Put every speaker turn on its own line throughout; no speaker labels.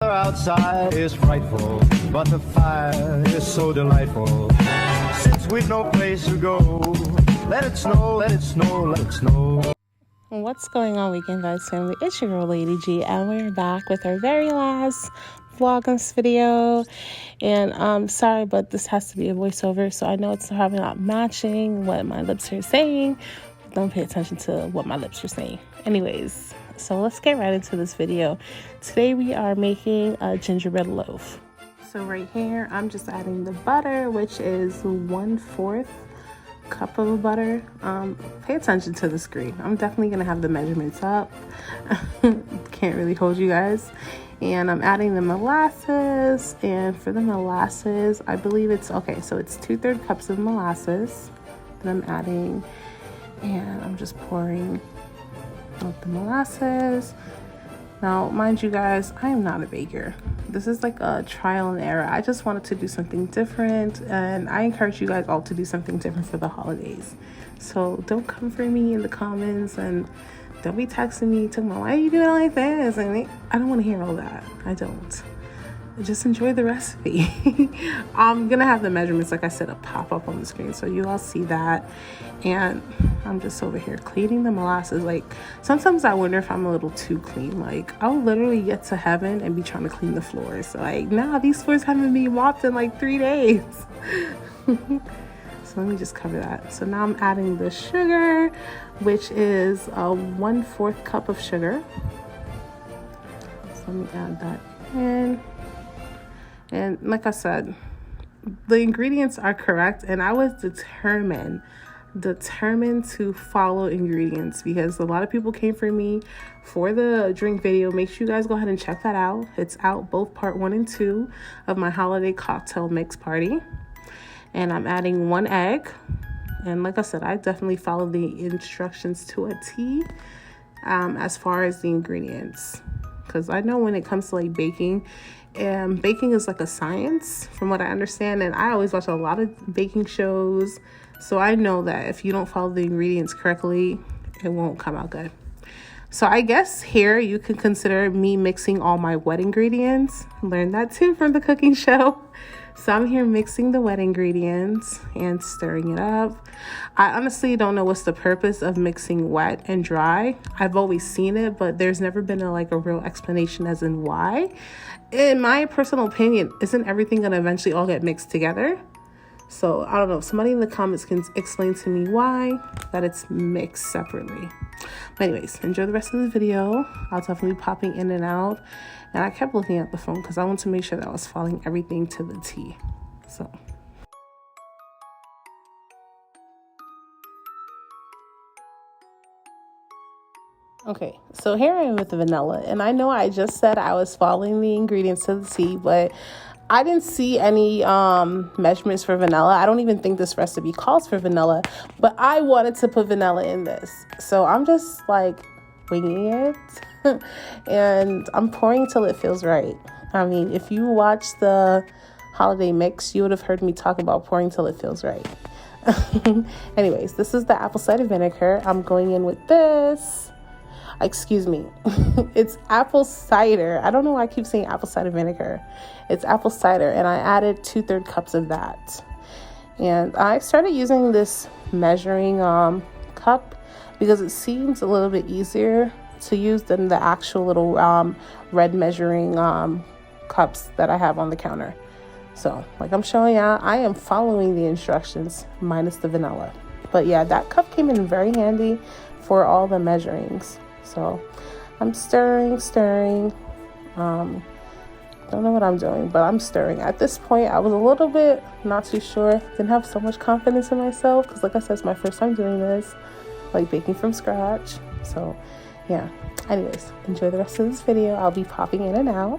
weather outside is frightful, but the fire is so delightful. Since we've no place to go, let it snow, let it snow, let it snow.
What's going on, Weekend Vibez family? It's your girl Lady G, and we're back with our very last Vlogmas video. And sorry, but this has to be a voiceover, so I know it's probably not matching what my lips are saying. Don't pay attention to what my lips are saying. Anyways, so let's get right into this video. Today we are making a gingerbread loaf. So right here, I'm just adding the butter, which is 1/4 cup of butter. Pay attention to the screen. I'm definitely gonna have the measurements up. Can't really hold you guys. And I'm adding the molasses, and for the molasses, I believe it's okay, so it's 2/3 cups of molasses that I'm adding, and I'm just pouring out the molasses. Now, mind you guys, I am not a baker. This is like a trial and error. I just wanted to do something different, and I encourage you guys all to do something different for the holidays. So don't come for me in the comments, and don't be texting me talking about, why are you doing it like this? And I don't want to hear all that. I don't. Just enjoy the recipe. I'm gonna have the measurements, like I said, pop up on the screen so you all see that. And I'm just over here cleaning the molasses. Like, sometimes I wonder if I'm a little too clean. Like, I'll literally get to heaven and be trying to clean the floors. Like, nah, these floors haven't been mopped in like 3 days. So let me just cover that. So now I'm adding the sugar, which is a 1/4 cup of sugar. So let me add that in. And like I said, the ingredients are correct, and I was determined to follow ingredients because a lot of people came for me for the drink video. Make sure you guys go ahead and check that out. It's out, both part 1 and 2 of my holiday cocktail mix party. And I'm adding 1 egg, and like I said, I definitely follow the instructions to a T as far as the ingredients, because I know when it comes to like baking is like a science from what I understand, and I always watch a lot of baking shows, so I know that if you don't follow the ingredients correctly, it won't come out good. So I guess here you can consider me mixing all my wet ingredients. Learned that too from the cooking show. So I'm here mixing the wet ingredients and stirring it up. I honestly don't know what's the purpose of mixing wet and dry. I've always seen it, but there's never been a real explanation as in why. In my personal opinion, isn't everything gonna eventually all get mixed together? So I don't know, if somebody in the comments can explain to me why that it's mixed separately. But anyways, enjoy the rest of the video. I'll definitely be popping in and out. And I kept looking at the phone because I wanted to make sure that I was following everything to the T. So. Okay, so here I am with the vanilla. And I know I just said I was following the ingredients to the T, but I didn't see any measurements for vanilla. I don't even think this recipe calls for vanilla, but I wanted to put vanilla in this. So I'm just like winging it. And I'm pouring till it feels right. I mean, if you watch the holiday mix, you would have heard me talk about pouring till it feels right. Anyways, this is the apple cider vinegar. I'm going in with this. Excuse me. It's apple cider. I don't know why I keep saying apple cider vinegar. It's apple cider, and I added 2/3 cups of that. And I started using this measuring cup because it seems a little bit easier to use than the actual little red measuring cups that I have on the counter. So like I'm showing out, I am following the instructions minus the vanilla. But yeah, that cup came in very handy for all the measurings. So I'm stirring. Don't know what I'm doing, but I'm stirring. At this point, I was a little bit not too sure. Didn't have so much confidence in myself because like I said, it's my first time doing this, like baking from scratch. So yeah, anyways, enjoy the rest of this video. I'll be popping in and out.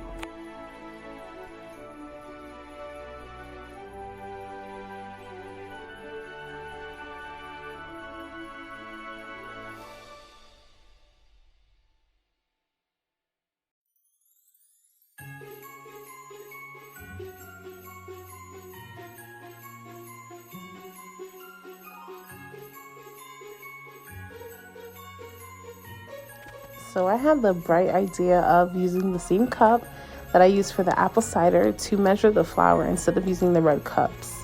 So I had the bright idea of using the same cup that I use for the apple cider to measure the flour instead of using the red cups.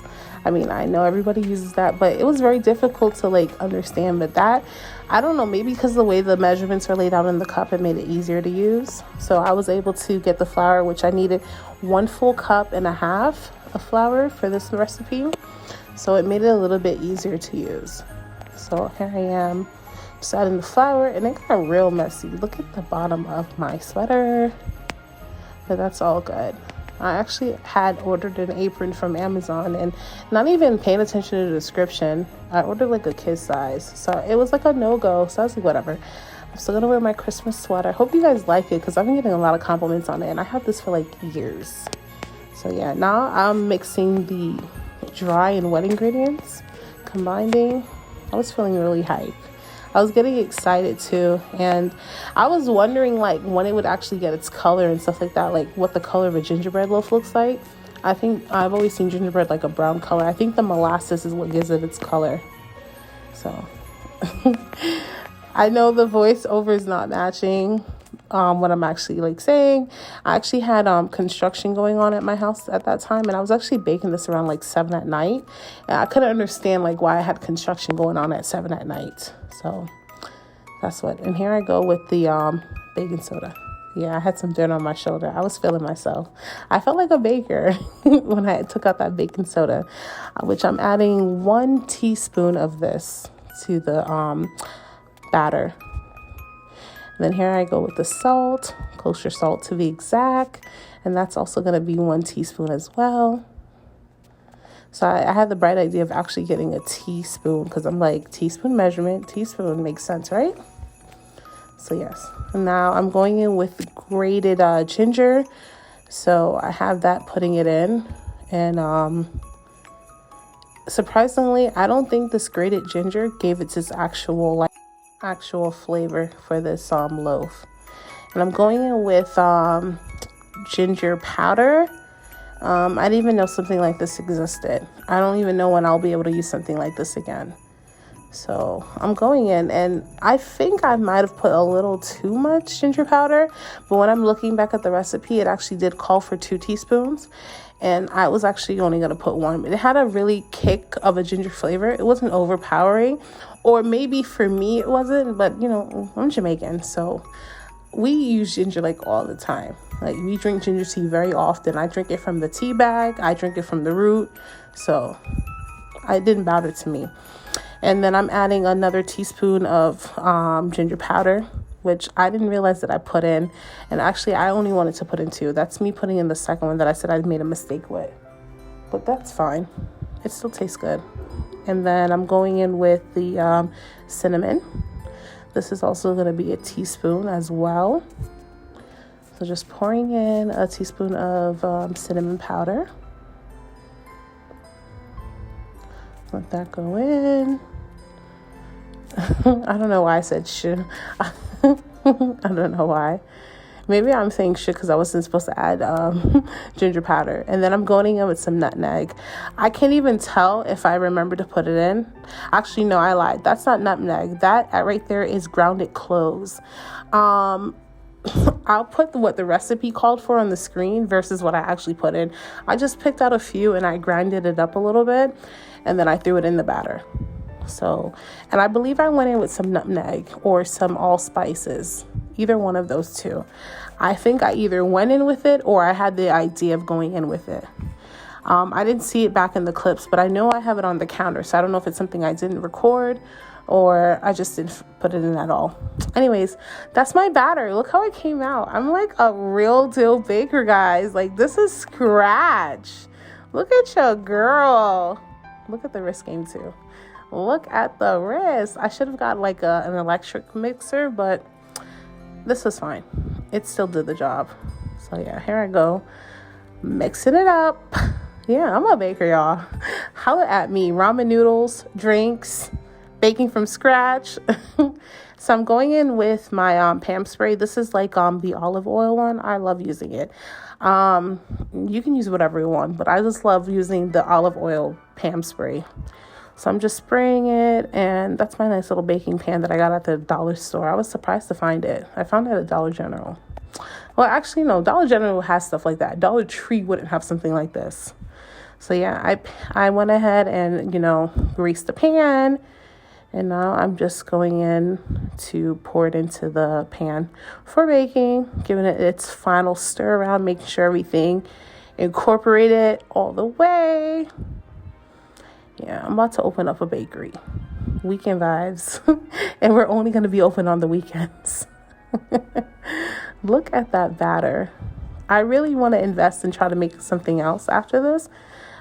I mean, I know everybody uses that, but it was very difficult to like understand. But that, I don't know, maybe because of the way the measurements are laid out in the cup, it made it easier to use. So I was able to get the flour, which I needed 1 full cup and a half of flour for this recipe. So it made it a little bit easier to use. So here I am, just adding the flour, and it got real messy. Look at the bottom of my sweater, but that's all good. I actually had ordered an apron from Amazon and not even paying attention to the description. I ordered like a kid size, so it was like a no-go. So I was like, whatever. I'm still gonna wear my Christmas sweater. Hope you guys like it because I've been getting a lot of compliments on it, and I had this for like years. So yeah, now I'm mixing the dry and wet ingredients, combining. I was feeling really hype. I was getting excited too, and I was wondering like when it would actually get its color and stuff like that, like what the color of a gingerbread loaf looks like. I think I've always seen gingerbread like a brown color. I think the molasses is what gives it its color. So I know the voiceover is not matching what I'm actually like saying. I actually had construction going on at my house at that time, and I was actually baking this around like 7 at night, and I couldn't understand like why I had construction going on at 7 at night. So that's what. And here I go with the baking soda. Yeah, I had some dirt on my shoulder. I was feeling myself. I felt like a baker when I took out that baking soda, which I'm adding 1 teaspoon of this to the batter. And then here I go with the salt, kosher salt to be exact, and that's also going to be 1 teaspoon as well. So I had the bright idea of actually getting a teaspoon because I'm like, teaspoon measurement, teaspoon makes sense, right? So yes, and now I'm going in with grated ginger. So I have that, putting it in, and surprisingly, I don't think this grated ginger gave it its actual flavor for this loaf. And I'm going in with ginger powder. I didn't even know something like this existed. I don't even know when I'll be able to use something like this again. So I'm going in, and I think I might have put a little too much ginger powder, but when I'm looking back at the recipe, it actually did call for 2 teaspoons, and I was actually only going to put 1. But it had a really kick of a ginger flavor. It wasn't overpowering, or maybe for me it wasn't, but you know, I'm Jamaican, so we use ginger like all the time. Like, we drink ginger tea very often. I drink it from the tea bag. I drink it from the root. So it didn't matter to me. And then I'm adding another teaspoon of ginger powder, which I didn't realize that I put in. And actually, I only wanted to put in 2. That's me putting in the second one that I said I made a mistake with. But that's fine. It still tastes good. And then I'm going in with the cinnamon. This is also going to be a teaspoon as well. So just pouring in a teaspoon of cinnamon powder. Let that go in. I don't know why I said shit. I don't know why. Maybe I'm saying shit because I wasn't supposed to add ginger powder. And then I'm going in with some nutmeg. I can't even tell if I remember to put it in. Actually, no, I lied. That's not nutmeg. That right there is grounded cloves. I'll put what the recipe called for on the screen versus what I actually put in. I just picked out a few and I grinded it up a little bit, and then I threw it in the batter. So, and I believe I went in with some nutmeg or some allspices, either one of those 2. I think I either went in with it or I had the idea of going in with it. I didn't see it back in the clips, but I know I have it on the counter, so I don't know if it's something I didn't record or I just didn't put it in at all. Anyways, that's my batter. Look how it came out. I'm like a real deal baker, guys. Like, this is scratch. Look at your girl. Look at the wrist game too. Look at the wrist. I should have got like an electric mixer, but this was fine. It still did the job. So yeah, here I go, mixing it up. Yeah, I'm a baker, y'all. Holla at me. Ramen noodles, drinks, baking from scratch. So I'm going in with my Pam spray. This is like the olive oil one. I love using it. You can use whatever you want, but I just love using the olive oil Pam spray. So I'm just spraying it, and that's my nice little baking pan that I got at the dollar store. I was surprised to find it. I found it at Dollar General. Well, actually, no, Dollar General has stuff like that. Dollar Tree wouldn't have something like this. So yeah, I went ahead and, greased the pan. And now I'm just going in to pour it into the pan for baking, giving it its final stir around, making sure everything incorporated all the way. Yeah, I'm about to open up a bakery. Weekend vibes. And we're only going to be open on the weekends. Look at that batter. I really want to invest and try to make something else after this.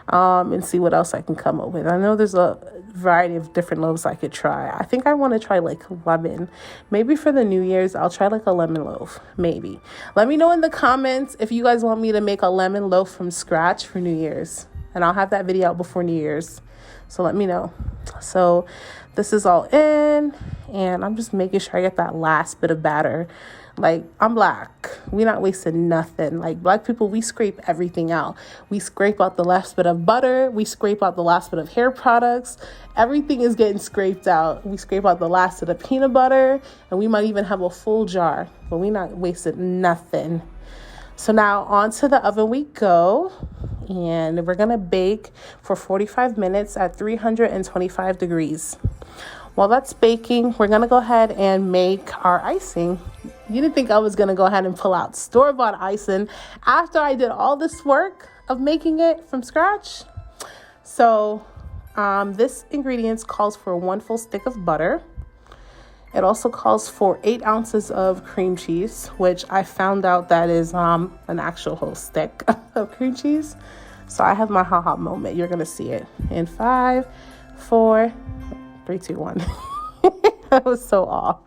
And see what else I can come up with. I know there's a variety of different loaves I could try. I think I want to try like lemon. Maybe for the New Year's, I'll try like a lemon loaf. Maybe. Let me know in the comments if you guys want me to make a lemon loaf from scratch for New Year's. And I'll have that video out before New Year's. So let me know. So this is all in. And I'm just making sure I get that last bit of batter. Like, I'm black. We not wasting nothing. Like, black people, we scrape everything out. We scrape out the last bit of butter. We scrape out the last bit of hair products. Everything is getting scraped out. We scrape out the last of the peanut butter. And we might even have a full jar. But we not wasting nothing. So now onto the oven we go. And we're going to bake for 45 minutes at 325 degrees. While that's baking, we're going to go ahead and make our icing. You didn't think I was going to go ahead and pull out store-bought icing after I did all this work of making it from scratch. So this ingredients calls for 1 full stick of butter. It also calls for 8 ounces of cream cheese, which I found out that is an actual whole stick of cream cheese. So I have my ha-ha moment. You're going to see it in 5, 4, 3, 2, 1. That was so off.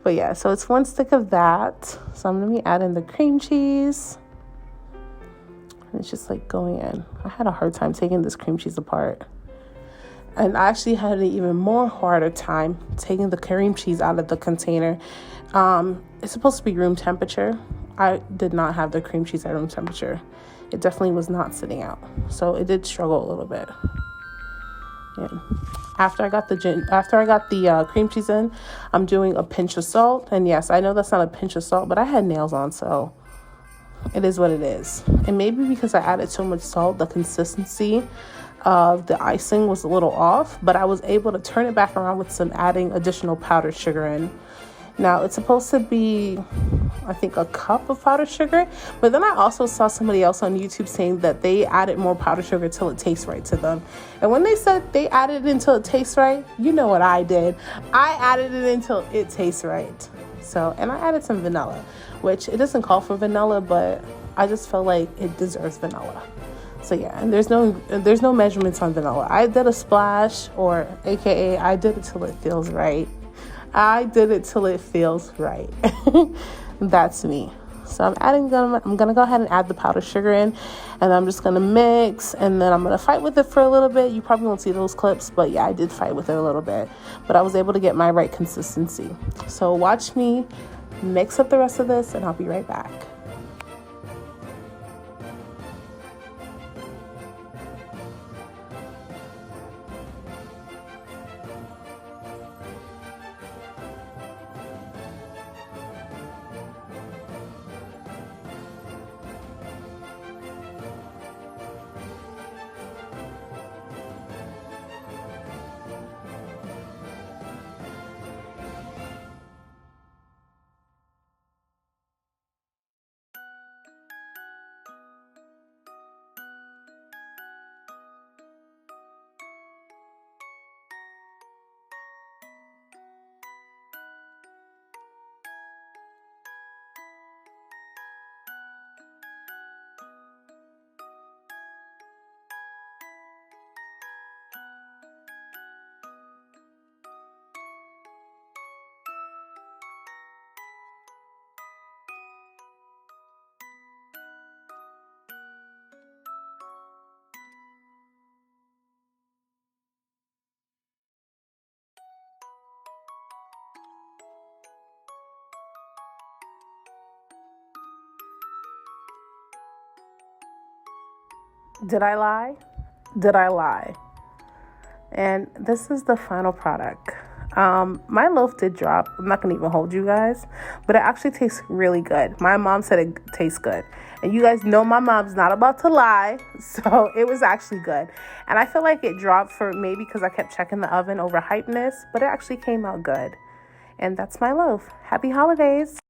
But yeah, so it's 1 stick of that. So I'm going to be adding the cream cheese. And it's just like going in. I had a hard time taking this cream cheese apart. And I actually had an even more harder time taking the cream cheese out of the container. It's supposed to be room temperature. I did not have the cream cheese at room temperature. It definitely was not sitting out. So it did struggle a little bit. Yeah. After I got the cream cheese in, I'm doing a pinch of salt. And yes, I know that's not a pinch of salt, but I had nails on, so it is what it is. And maybe because I added so much salt, the consistency of the icing was a little off, but I was able to turn it back around with some adding additional powdered sugar in. Now, it's supposed to be, I think, a cup of powdered sugar, but then I also saw somebody else on YouTube saying that they added more powdered sugar till it tastes right to them. And when they said they added it until it tastes right, you know what I did. I added it until it tastes right. So, and I added some vanilla, which it doesn't call for vanilla, but I just felt like it deserves vanilla. So yeah, and there's no measurements on vanilla. I did a splash, or AKA I did it till it feels right. I did it till it feels right. That's me. So I'm gonna go ahead and add the powdered sugar in, and I'm just gonna mix, and then I'm gonna fight with it for a little bit. You probably won't see those clips, but yeah, I did fight with it a little bit, but I was able to get my right consistency. So watch me mix up the rest of this, and I'll be right back. Did I lie? Did I lie? And this is the final product. My loaf did drop. I'm not gonna even hold you guys, but it actually tastes really good. My mom said it tastes good, and you guys know my mom's not about to lie, so it was actually good. And I feel like it dropped for maybe because I kept checking the oven over hypeness, but it actually came out good. And that's my loaf. Happy holidays.